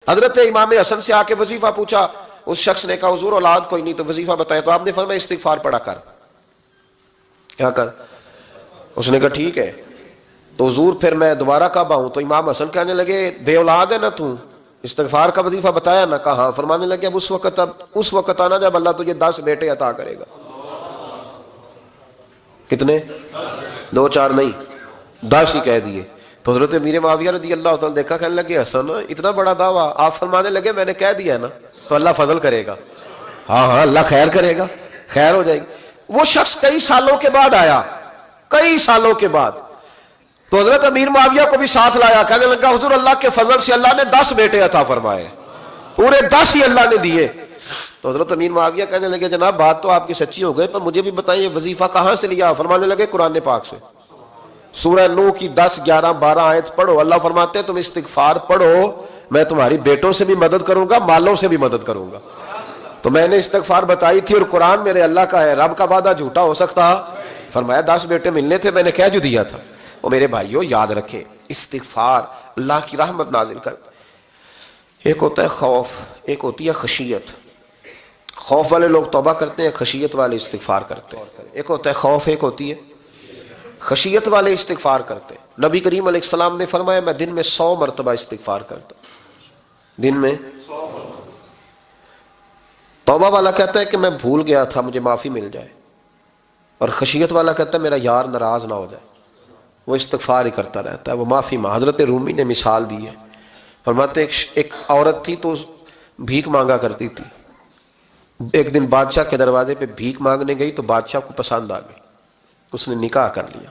حضرت امام حسن سے آ کے وظیفہ پوچھا، اس شخص نے کہا حضور اولاد کوئی نہیں تو وظیفہ بتائیں، تو آپ نے فرمایا استغفار پڑھا کر، کیا کر؟ اس نے کہا ٹھیک ہے۔ تو حضور پھر میں دوبارہ کب آؤں؟ تو امام حسن کہنے لگے بے اولاد ہے نا تو، استغفار کا وظیفہ بتایا نا؟ کہا ہاں۔ فرمانے لگے اب اس وقت آنا جب اللہ تجھے 10 بیٹے عطا کرے گا۔ کتنے؟ 2 4 نہیں، 10 ہی کہہ دیے۔ تو حضرت امیر معاویہ رضی اللہ تعالیٰ دیکھا، کہنے لگے حسن اتنا بڑا دعویٰ؟ آپ فرمانے لگے میں نے کہہ دیا ہے نا تو اللہ فضل کرے گا، ہاں ہاں اللہ خیر کرے گا، خیر ہو جائے گی۔ وہ شخص کئی سالوں کے بعد آیا، کئی سالوں کے بعد، تو حضرت امیر معاویہ کو بھی ساتھ لایا، کہنے لگا حضور اللہ کے فضل سے اللہ نے 10 بیٹے عطا فرمائے، پورے 10 ہی اللہ نے دیے۔ تو حضرت امیر معاویہ کہنے لگے جناب بات تو آپ کی سچی ہو گئی، پر مجھے بھی بتائیں یہ وظیفہ کہاں سے لیا؟ فرمانے لگے قرآن پاک سے، سورہ نوح کی 10 11 12 آیت پڑھو۔ اللہ فرماتے ہیں تم استغفار پڑھو، میں تمہاری بیٹوں سے بھی مدد کروں گا، مالوں سے بھی مدد کروں گا۔ تو میں نے استغفار بتائی تھی اور قرآن میرے اللہ کا ہے، رب کا وعدہ جھوٹا ہو سکتا؟ فرمایا 10 بیٹے ملنے تھے، میں نے کہہ جو دیا تھا۔ وہ میرے بھائیوں یاد رکھیں، استغفار اللہ کی رحمت نازل کرتا ہے۔ ایک ہوتا ہے خوف، ایک ہوتی ہے خشیت۔ خوف والے لوگ توبہ کرتے ہیں، خشیت والے استغفار کرتے ہیں۔ ایک ہوتا ہے خوف، ایک ہوتی ہے خشیت والے استغفار کرتے ہیں۔ نبی کریم علیہ السلام نے فرمایا میں دن میں 100 مرتبہ استغفار کرتا ہوں، دن میں۔ توبہ والا کہتا ہے کہ میں بھول گیا تھا، مجھے معافی مل جائے، اور خشیت والا کہتا ہے میرا یار ناراض نہ ہو جائے، وہ استغفار ہی کرتا رہتا ہے، وہ معافی حضرت رومی نے مثال دی ہے، فرماتے ایک عورت تھی تو بھیک مانگا کرتی تھی، ایک دن بادشاہ کے دروازے پہ بھیک مانگنے گئی تو بادشاہ کو پسند آ گئی، اس نے نکاح کر لیا۔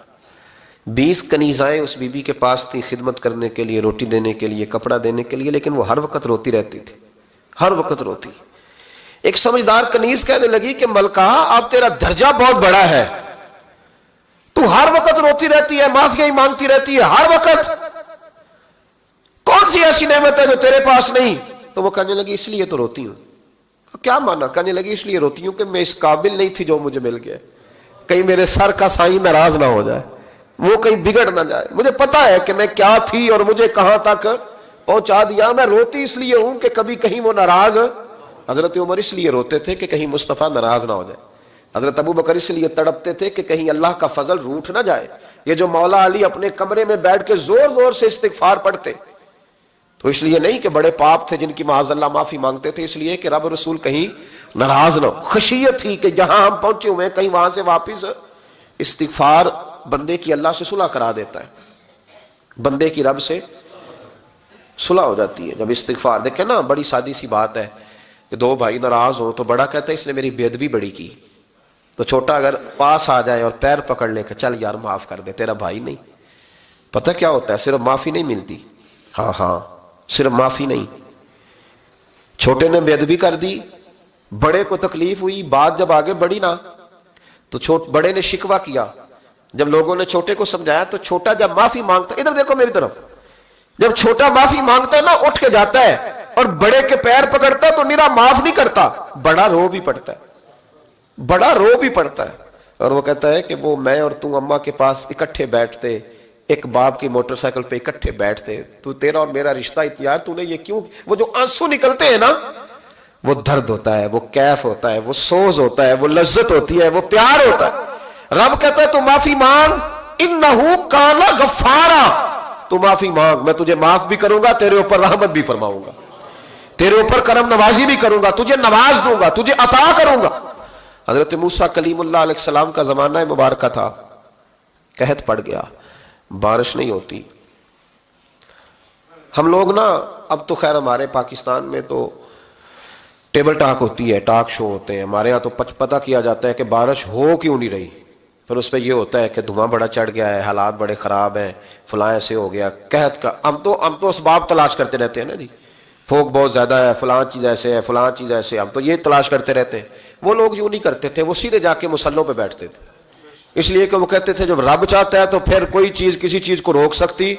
20 کنیزائیں اس بی بی کے پاس تھی خدمت کرنے کے لیے، روٹی دینے کے لیے، کپڑا دینے کے لیے، لیکن وہ ہر وقت روتی رہتی تھی، ہر وقت روتی۔ ایک سمجھدار کنیز کہنے لگی کہ ملکہ اب تیرا درجہ بہت بڑا ہے، تو ہر وقت روتی رہتی ہے، معافیاں ہی مانگتی رہتی ہے ہر وقت، کون سی ایسی نعمت ہے جو تیرے پاس نہیں؟ تو وہ کہنے لگی اس لیے تو روتی ہوں۔ کیا مانا؟ کہنے لگی اس لیے روتی ہوں کہ میں اس قابل نہیں تھی جو مجھے مل گیا، کہیں میرے سر کا سائیں ناراض نہ ہو جائے، وہ کہیں بگڑ نہ جائے، مجھے پتا ہے کہ میں کیا تھی اور مجھے کہاں تک پہنچا دیا، میں روتی اس لیے ہوں کہ کبھی کہیں وہ ناراض۔ حضرت عمر اس لیے روتے تھے کہ کہیں مصطفیٰ ناراض نہ ہو جائے، حضرت ابو بکر اس لیے تڑپتے تھے کہ کہیں اللہ کا فضل روٹھ نہ جائے۔ یہ جو مولا علی اپنے کمرے میں بیٹھ کے زور زور سے استغفار پڑھتے تو اس لیے نہیں کہ بڑے پاپ تھے جن کی معاذ اللہ معافی مانگتے تھے، اس لیے کہ رب رسول کہیں ناراض نہ ہو۔ خشیت تھی کہ جہاں ہم پہنچے ہوئے کہیں وہاں سے واپس۔ استغفار بندے کی اللہ سے صلح کرا دیتا ہے، بندے کی رب سے صلح ہو جاتی ہے جب استغفار۔ دیکھیں نا بڑی سادی سی بات ہے کہ 2 بھائی ناراض ہوں تو بڑا کہتا ہے اس نے میری بے ادبی بڑی کی، تو چھوٹا اگر پاس آ جائے اور پیر پکڑ لے کہ چل یار معاف کر دے، تیرا بھائی نہیں۔ پتہ کیا ہوتا ہے؟ صرف معافی نہیں ملتی، ہاں صرف معافی نہیں، چھوٹے نے بے ادبی کر دی، بڑے کو تکلیف ہوئی، بات جب آگے بڑھی نا تو بڑے نے شکوہ کیا، جب لوگوں نے چھوٹے کو سمجھایا تو چھوٹا جب معافی مانگتا، ادھر دیکھو میری طرف، جب چھوٹا معافی مانگتا ہے نا اٹھ کے جاتا ہے اور بڑے کے پیر پکڑتا ہے تو میرا معاف نہیں کرتا، بڑا رو بھی پڑتا ہے، بڑا رو بھی پڑتا ہے، اور وہ کہتا ہے کہ وہ میں اور تم اماں کے پاس اکٹھے بیٹھتے، ایک باپ کی موٹر سائیکل پہ اکٹھے بیٹھتے، تو تیرا اور میرا رشتہ یار تو نے یہ کیوں؟ وہ جو آنسو نکلتے ہیں نا وہ درد ہوتا ہے، وہ کیف ہوتا ہے، وہ سوز ہوتا ہے، وہ لذت ہوتی ہے، وہ پیار ہوتا ہے۔ رب کہتا ہے تو معافی مانگ، انہو کان غفارا، تو معافی مانگ، میں تجھے معاف بھی کروں گا، تیرے اوپر رحمت بھی فرماؤں گا، تیرے اوپر کرم نوازی بھی کروں گا، تجھے نواز دوں گا، تجھے عطا کروں گا۔ حضرت موسیٰ کلیم اللہ علیہ السلام کا زمانہ مبارکہ تھا، قحط پڑ گیا، بارش نہیں ہوتی۔ ہم لوگ نا اب تو خیر ہمارے پاکستان میں تو ٹیبل ٹاک ہوتی ہے، ٹاک شو ہوتے ہیں، ہمارے ہاں تو پتہ کیا جاتا ہے کہ بارش ہو کیوں نہیں رہی، پھر اس پہ یہ ہوتا ہے کہ دھواں بڑا چڑھ گیا ہے، حالات بڑے خراب ہیں، فلاں ایسے ہو گیا قحط کا۔ ہم تو اسباب تلاش کرتے رہتے ہیں نا جی، فوق بہت زیادہ ہے، فلاں چیز ایسے ہے، فلاں چیز ایسے، ہم تو یہ تلاش کرتے رہتے ہیں۔ وہ لوگ یوں نہیں کرتے تھے، وہ سیدھے جا کے مسلوں پہ بیٹھتے تھے، اس لیے کہ وہ کہتے تھے جب رب چاہتا ہے تو پھر کوئی چیز کسی چیز کو روک سکتی،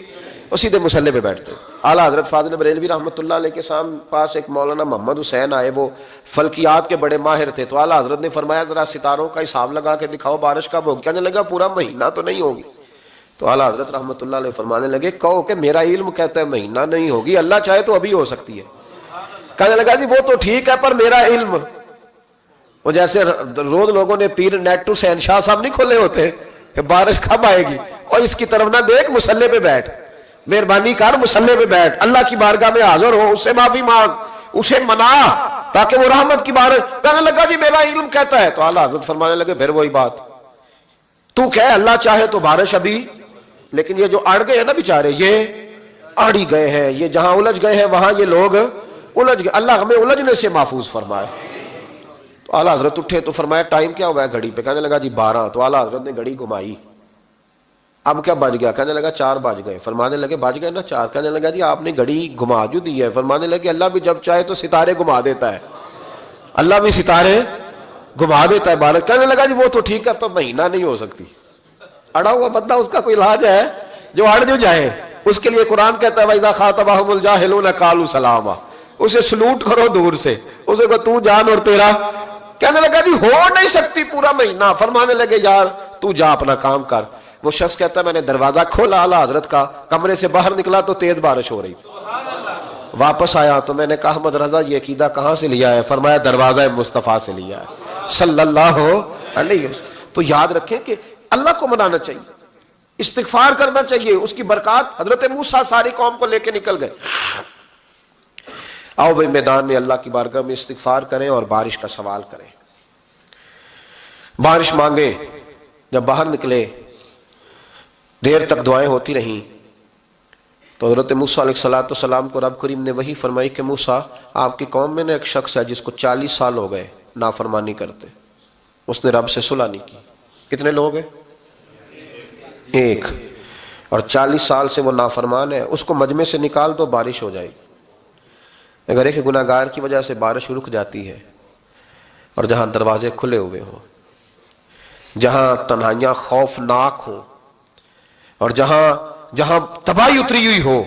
وہ سیدھے مسلے پہ بیٹھتے۔ اعلیٰ حضرت فاضل بریلوی رحمۃ اللہ علیہ کے پاس ایک مولانا محمد حسین آئے، وہ فلکیات کے بڑے ماہر تھے، تو اعلیٰ حضرت نے فرمایا ذرا ستاروں کا حساب لگا کے دکھاؤ بارش کب ہوگی؟ کہنے لگا پورا مہینہ تو نہیں ہوگی۔ تو اعلیٰ حضرت رحمۃ اللہ علیہ فرمانے لگے کہو کہ میرا علم کہتا ہے مہینہ نہیں ہوگی، اللہ چاہے تو ابھی ہو سکتی ہے۔ کہنے لگا جی وہ تو ٹھیک ہے پر میرا علم، وہ جیسے روز لوگوں نے پیر نیٹ ٹو شہنشاہ صاحب نہیں کھولے ہوتے کہ بارش کب آئے گی، اور اس کی طرف نہ دیکھ، مصلے پہ بیٹھ، مہربانی کر مصلے پہ بیٹھ، اللہ کی بارگاہ میں حاضر ہو، اس سے معافی مانگ، اسے منا تاکہ وہ رحمت کی بارش۔ کہنے لگا جی میرا علم کہتا ہے، تو اعلیٰ حضرت فرمانے لگے پھر وہی بات، تو کہہ اللہ چاہے تو بارش ابھی، لیکن یہ جو اڑ گئے ہیں نا بیچارے، یہ اڑ ہی گئے ہیں، یہ جہاں الجھ گئے ہیں وہاں یہ لوگ الجھ گئے، اللہ ہمیں الجھنے سے محفوظ فرمائے۔ تو اعلیٰ حضرت اٹھے تو فرمایا ٹائم کیا ہوا ہے گھڑی پہ؟ کہنے لگا جی 12۔ تو اعلیٰ حضرت نے گھڑی گھمائی، اب کیا بج گیا؟ کہنے لگا 4 بج گئے۔ فرمانے لگے بج گئے نا 4؟ کہنے لگا جی آپ نے گھڑی گھما جو دی ہے۔ فرمانے لگے اللہ بھی جب چاہے تو ستارے گھما دیتا ہے، اللہ بھی ستارے گھما دیتا ہے بارش۔ کہنے لگا جی وہ تو ٹھیک ہے پر مہینہ نہیں ہو سکتی، اڑا ہوا بندہ اس کا کوئی علاج ہے جو اڑ جو جائے، اس کے لیے قرآن کہتا ہے وَإِذَا خَاطَبَهُمُ الْجَاهِلُونَ قَالُوا سَلَامًا، اسے سلوٹ کرو دور سے، اسے کو تو جان اور تیرا۔ کہنے لگا جی ہو نہیں سکتی پورا مہینہ۔ فرمانے لگے یار تو جا اپنا کام کر۔ وہ شخص کہتا ہے میں نے دروازہ کھولا اعلیٰ حضرت کا، کمرے سے باہر نکلا تو تیز بارش ہو رہی، واپس آیا تو میں نے کہا احمد رضا یہ عقیدہ کہاں سے لیا ہے؟ فرمایا دروازہ مصطفیٰ سے لیا ہے صلی اللہ علیہ وسلم۔ تو یاد رکھیں کہ اللہ کو منانا چاہیے، استغفار کرنا چاہیے، اس کی برکات۔ حضرت موسیٰ ساری قوم کو لے کے نکل گئے۔ آؤ بھائی میدان میں اللہ کی بارگاہ میں استغفار کریں اور بارش کا سوال کریں، بارش مانگیں۔ جب باہر نکلے دیر تک دعائیں ہوتی رہیں تو حضرت موسیٰ علیہ السلام کو رب کریم نے وحی فرمائی کہ موسیٰ آپ کی قوم میں نے ایک شخص ہے جس کو 40 سال ہو گئے نافرمانی کرتے، اس نے رب سے صلح نہیں کی۔ کتنے لوگ ہیں؟ ایک، اور 40 سال سے وہ نافرمان ہے، اس کو مجمع سے نکال دو بارش ہو جائے گی۔ اگر ایک گناہگار کی وجہ سے بارش رک جاتی ہے، اور جہاں دروازے کھلے ہوئے ہوں، جہاں تنہائیاں خوفناک ہوں، اور جہاں تباہی اتری ہوئی ہو،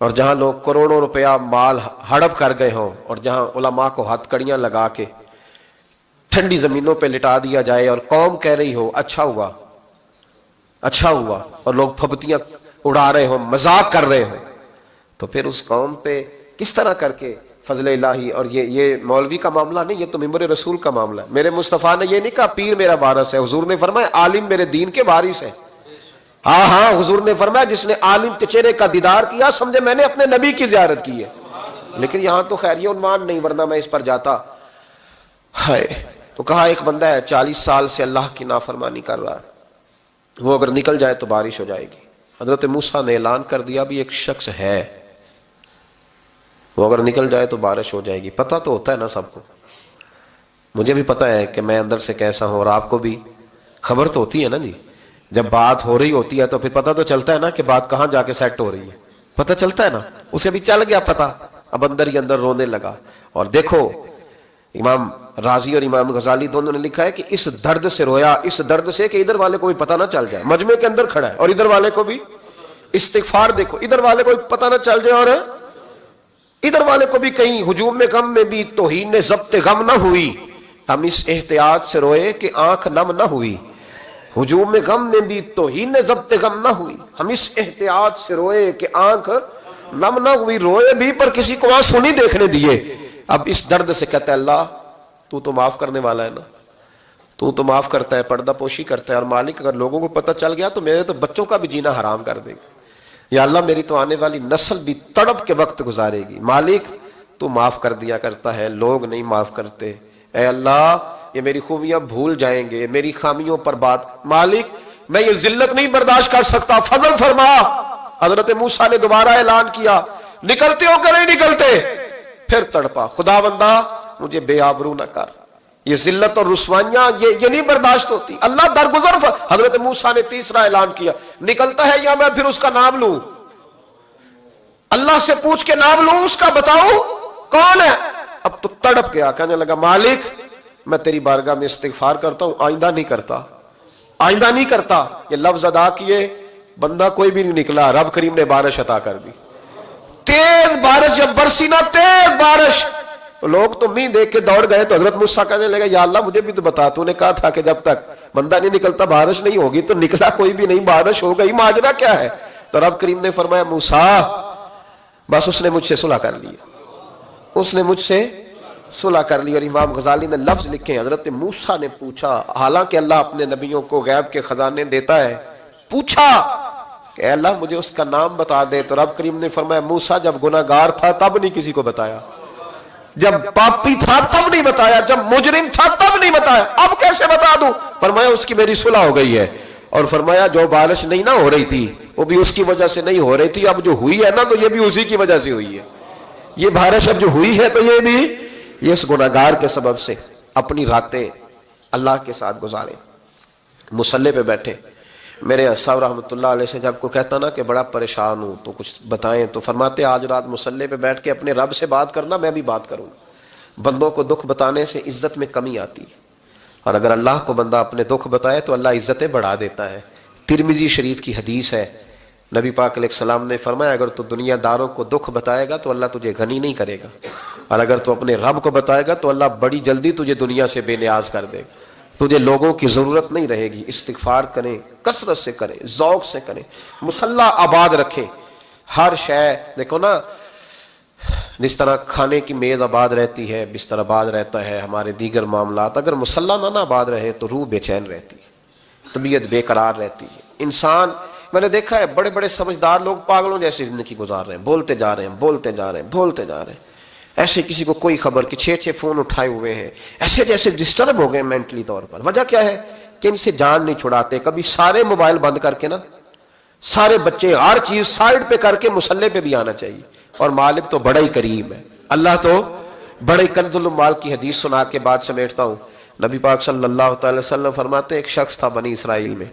اور جہاں لوگ کروڑوں روپیہ مال ہڑپ کر گئے ہوں، اور جہاں علماء کو ہتھ کڑیاں لگا کے ٹھنڈی زمینوں پہ لٹا دیا جائے اور قوم کہہ رہی ہو اچھا ہوا اچھا ہوا، اور لوگ پھبتیاں اڑا رہے ہوں، مذاق کر رہے ہوں، تو پھر اس قوم پہ کس طرح کر کے فضل الہی۔ اور یہ مولوی کا معاملہ نہیں، یہ تو ممبر رسول کا معاملہ ہے۔ میرے مصطفیٰ نے یہ نہیں کہا پیر میرا وارث ہے، حضور نے فرمایا عالم میرے دین کے وارث ہے۔ ہاں حضور نے فرمایا جس نے عالم کے چہرے کا دیدار کیا سمجھے میں نے اپنے نبی کی زیارت کی ہے۔ لیکن یہاں تو خیر یہ عنوان نہیں، ورنہ میں اس پر جاتا ہے۔ تو کہا ایک بندہ ہے 40 سال سے اللہ کی نافرمانی کر رہا ہے، وہ اگر نکل جائے تو بارش ہو جائے گی۔ حضرت موسیٰ نے اعلان کر دیا بھی ایک شخص ہے، وہ اگر نکل جائے تو بارش ہو جائے گی۔ پتہ تو ہوتا ہے نا سب کو، مجھے بھی پتہ ہے کہ میں اندر سے کیسا ہوں، اور آپ کو بھی خبر تو ہوتی ہے نا جی۔ جب بات ہو رہی ہوتی ہے تو پھر پتہ تو چلتا ہے نا کہ بات کہاں جا کے سیٹ ہو رہی ہے، پتہ چلتا ہے نا۔ اسے بھی چل گیا پتہ، اب اندر ہی اندر رونے لگا۔ اور دیکھو امام رازی اور امام غزالی دونوں نے لکھا ہے کہ اس درد سے رویا، اس درد سے کہ ادھر والے کو بھی پتہ نہ چل جائے، مجمع کے اندر کھڑا ہے اور ادھر والے کو بھی استغفار، دیکھو ادھر والے کو بھی پتہ نہ چل جائے اور ادھر والے کو بھی کہیں ہجوم میں غم میں بھی توہین ضبط غم نہ ہوئی، ہم اس احتیاط سے روئے کہ آنکھ نم نہ ہوئی۔ ہجوم میں غم میں بھی توہین ضبط غم نہ ہوئی، ہم اس احتیاط سے روئے کہ آنکھ نم نہ ہوئی، روئے بھی پر کسی کو آنسو نہیں دیکھنے دیے۔ اب اس درد سے کہتا ہے اللہ تو معاف کرنے والا ہے نا، تو معاف کرتا ہے، پردہ پوشی کرتا ہے، اور مالک اگر لوگوں کو پتہ چل گیا تو میرے تو بچوں کا بھی جینا حرام کر دے گا، یا اللہ میری تو آنے والی نسل بھی تڑپ کے وقت گزارے گی۔ مالک تو معاف کر دیا کرتا ہے، لوگ نہیں معاف کرتے، اے اللہ یہ میری خوبیاں بھول جائیں گے، میری خامیوں پر بات، مالک میں یہ ذلت نہیں برداشت کر سکتا، فضل فرما۔ حضرت موسیٰ نے دوبارہ اعلان کیا نکلتے ہو کہ نہیں نکلتے؟ پھر تڑپا خدا بندہ مجھے بے آبرو نہ کر، یہ ذلت اور رسوائیاں یہ نہیں برداشت ہوتی، اللہ درگزر۔ حضرت موسیٰ نے تیسرا اعلان کیا نکلتا ہے یا میں پھر اس کا نام لوں، اللہ سے پوچھ کے نام لوں اس کا، بتاؤ کون ہے؟ اب تو تڑپ گیا، کہنے لگا مالک میں تیری بارگاہ میں استغفار کرتا ہوں، آئندہ نہیں کرتا، آئندہ نہیں کرتا۔ یہ لفظ ادا کیے، بندہ کوئی بھی نہیں نکلا، رب کریم نے بارش عطا کر دی، تیز بارش جب برسی نا، تیز بارش، لوگ تو مین دیکھ کے دوڑ گئے۔ تو حضرت موسیٰ کہنے لگا یا اللہ مجھے بھی تو بتا، تو نے کہا تھا کہ جب تک بندہ نہیں نکلتا بارش نہیں ہوگی، تو نکلا کوئی بھی نہیں، بارش ہو گئی، ماجرا کیا ہے؟ تو رب کریم نے فرمایا موسیٰ بس اس نے مجھ سے صلح کر لی، اس نے مجھ سے صلح کر لی. اور امام غزالی نے لفظ لکھے, حضرت موسیٰ نے پوچھا, حالانکہ اللہ اپنے نبیوں کو غیب کے خزانے دیتا ہے, پوچھا کہ اے اللہ مجھے اس کا نام بتا دے. تو رب کریم نے فرمایا موسیٰ جب گناہ گار تھا تب نہیں کسی کو بتایا, جب پاپی تھا تب نہیں بتایا, جب مجرم تھا تب نہیں بتایا, اب کیسے بتا دوں؟ فرمایا اس کی میری صلح ہو گئی ہے. اور فرمایا جو بارش نہیں نہ ہو رہی تھی وہ بھی اس کی وجہ سے نہیں ہو رہی تھی, اب جو ہوئی ہے نا تو یہ بھی اسی کی وجہ سے ہوئی ہے. یہ بارش اب جو ہوئی ہے تو یہ بھی یہ اس گناہگار کے سبب سے. اپنی راتیں اللہ کے ساتھ گزارے, مصلی پہ بیٹھے. میرے صاحب رحمۃ اللہ علیہ سے جب کو کہتا نا کہ بڑا پریشان ہوں تو کچھ بتائیں, تو فرماتے آج رات مصلی پہ بیٹھ کے اپنے رب سے بات کرنا, میں بھی بات کروں گا. بندوں کو دکھ بتانے سے عزت میں کمی آتی ہے, اور اگر اللہ کو بندہ اپنے دکھ بتائے تو اللہ عزتیں بڑھا دیتا ہے. ترمذی شریف کی حدیث ہے, نبی پاک علیہ السلام نے فرمایا اگر تو دنیا داروں کو دکھ بتائے گا تو اللہ تجھے غنی نہیں کرے گا, اور اگر تو اپنے رب کو بتائے گا تو اللہ بڑی جلدی تجھے دنیا سے بے نیاز کر دے گا. تجھے لوگوں کی ضرورت نہیں رہے گی. استغفار کریں, کثرت سے کریں, ذوق سے کریں, مصلی آباد رکھیں. ہر شے دیکھو نا, جس طرح کھانے کی میز آباد رہتی ہے, بستر آباد رہتا ہے, ہمارے دیگر معاملات, اگر مصلی نہ آباد رہے تو روح بے چین رہتی ہے, طبیعت بے قرار رہتی ہے. انسان میں نے دیکھا ہے بڑے بڑے سمجھدار لوگ پاگلوں جیسی زندگی گزار رہے ہیں, بولتے جا رہے ہیں, بولتے جا رہے ہیں, بولتے جا رہے ہیں, ایسے کسی کو کوئی خبر کہ 6 فون اٹھائے ہوئے ہیں, ایسے جیسے ڈسٹرب ہو گئے مینٹلی طور پر. وجہ کیا ہے کہ ان سے جان نہیں چھڑاتے. کبھی سارے موبائل بند کر کے نا, سارے بچے ہر چیز سائڈ پہ کر کے مصلی پہ بھی آنا چاہیے. اور مالک تو بڑا ہی کریم ہے, اللہ تو بڑے کنز المال کی حدیث سنا کے بعد سمیٹتا ہوں. نبی پاک صلی اللہ تعالی وسلم فرماتے ایک شخص تھا بنی اسرائیل میں,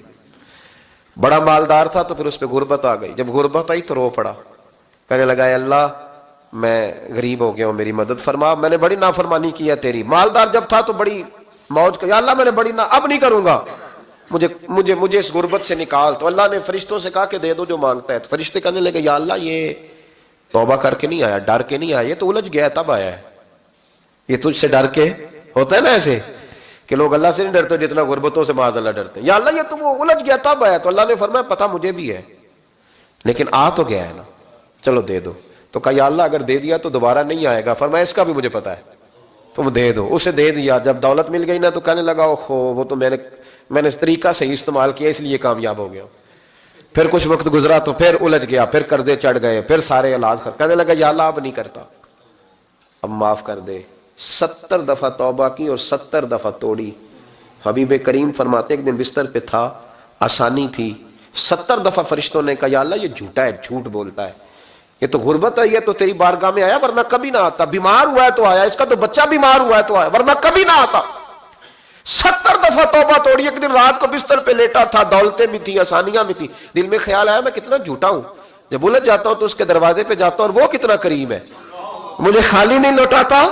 بڑا مالدار تھا, تو پھر اس پہ غربت آ گئی. جب غربت آئی تو رو پڑا, کہنے لگا اے اللہ میں غریب ہو گیا ہوں, میری مدد فرما, میں نے بڑی نافرمانی کی ہے تیری. مالدار جب تھا تو بڑی موج یا اللہ میں نے بڑی اب نہیں کروں گا, مجھے اس غربت سے نکال. تو اللہ نے فرشتوں سے کہا کہ دے دو جو مانگتا ہے. تو فرشتے کہنے لگے یا اللہ یہ توبہ کر کے نہیں آیا, ڈر کے نہیں آیا, یہ تو الجھ گیا تب آیا ہے. یہ تجھ سے ڈر کے ہوتا ہے نا ایسے کہ لوگ اللہ سے نہیں ڈرتے جتنا غربتوں سے معاذ اللہ ڈرتے ہیں. یا اللہ یہ تو وہ الجھ گیا تب آیا. تو اللہ نے فرمایا پتہ مجھے بھی ہے, لیکن آ تو گیا ہے نا, چلو دے دو. تو کہا یا اللہ اگر دے دیا تو دوبارہ نہیں آئے گا. فرمایا اس کا بھی مجھے پتا ہے, تم دے دو. اسے دے دیا. جب دولت مل گئی نا تو کہنے لگا اوہو وہ تو میں نے اس طریقہ سے استعمال کیا اس لیے کامیاب ہو گیا. پھر کچھ وقت گزرا تو پھر الجھ گیا, پھر قرضے چڑھ گئے, پھر سارے علاج کہنے لگا یا اللہ اب نہیں کرتا, اب معاف کر دے. 70 دفعہ توبہ کی اور 70 دفعہ توڑی. حبیب کریم فرماتے ایک دن بستر پہ تھا, آسانی تھی, 70 دفعہ فرشتوں نے کہا یا اللہ یہ جھوٹا ہے, جھوٹ بولتا ہے, یہ تو غربت ہے, یہ تو تیری بارگاہ میں آیا ورنہ کبھی نہ آتا, بیمار ہوا ہے تو آیا, اس کا تو بچہ بیمار ہوا ہے تو آیا ورنہ کبھی نہ آتا. 70 دفعہ توبہ توڑی. ایک دن رات کو بستر پہ لیٹا تھا, دولتیں بھی تھی, آسانیاں بھی تھی, دل میں خیال آیا میں کتنا جھوٹا ہوں, جب الجھ جاتا ہوں تو اس کے دروازے پہ جاتا ہوں اور وہ کتنا کریم ہے, مجھے خالی نہیں لوٹاتا.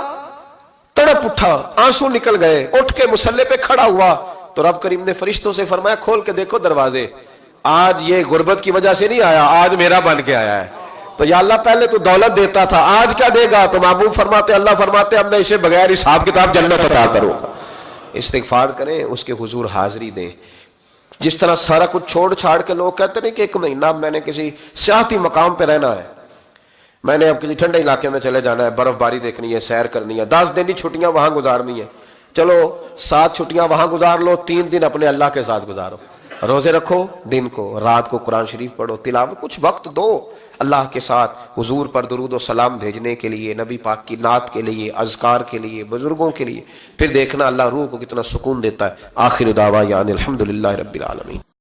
تڑپ اٹھا, آنسو نکل گئے, اٹھ کے مصلی پہ کھڑا ہوا تو رب کریم نے فرشتوں سے فرمایا کھول کے دیکھو دروازے, آج یہ غربت کی وجہ سے نہیں آیا, آج میرا بن کے آیا ہے. تو یا اللہ پہلے تو دولت دیتا تھا, آج کیا دے گا؟ تو محبوب فرماتے اللہ فرماتے اب میں اسے بغیر حساب کتاب جنت عطا کروں گا. استغفار کریں, اس کے حضور حاضری دیں. جس طرح سارا کچھ چھوڑ چھاڑ کے لوگ کہتے ہیں کہ 1 مہینہ میں نے کسی سیاحتی مقام پہ رہنا ہے, میں نے اب کسی ٹھنڈے علاقے میں چلے جانا ہے, برف باری دیکھنی ہے, سیر کرنی ہے, 10 دن کی چھٹیاں وہاں گزارنی ہے. چلو 7 چھٹیاں وہاں گزار لو, 3 دن اپنے اللہ کے ساتھ گزارو, روزے رکھو, دن کو رات کو قرآن شریف پڑھو, تلاوت, کچھ وقت دو اللہ کے ساتھ حضور پر درود و سلام بھیجنے کے لیے, نبی پاک کی نعت کے لیے, اذکار کے لیے, بزرگوں کے لیے. پھر دیکھنا اللہ روح کو کتنا سکون دیتا ہے. آخر دعوانا الحمدللہ رب العالمین.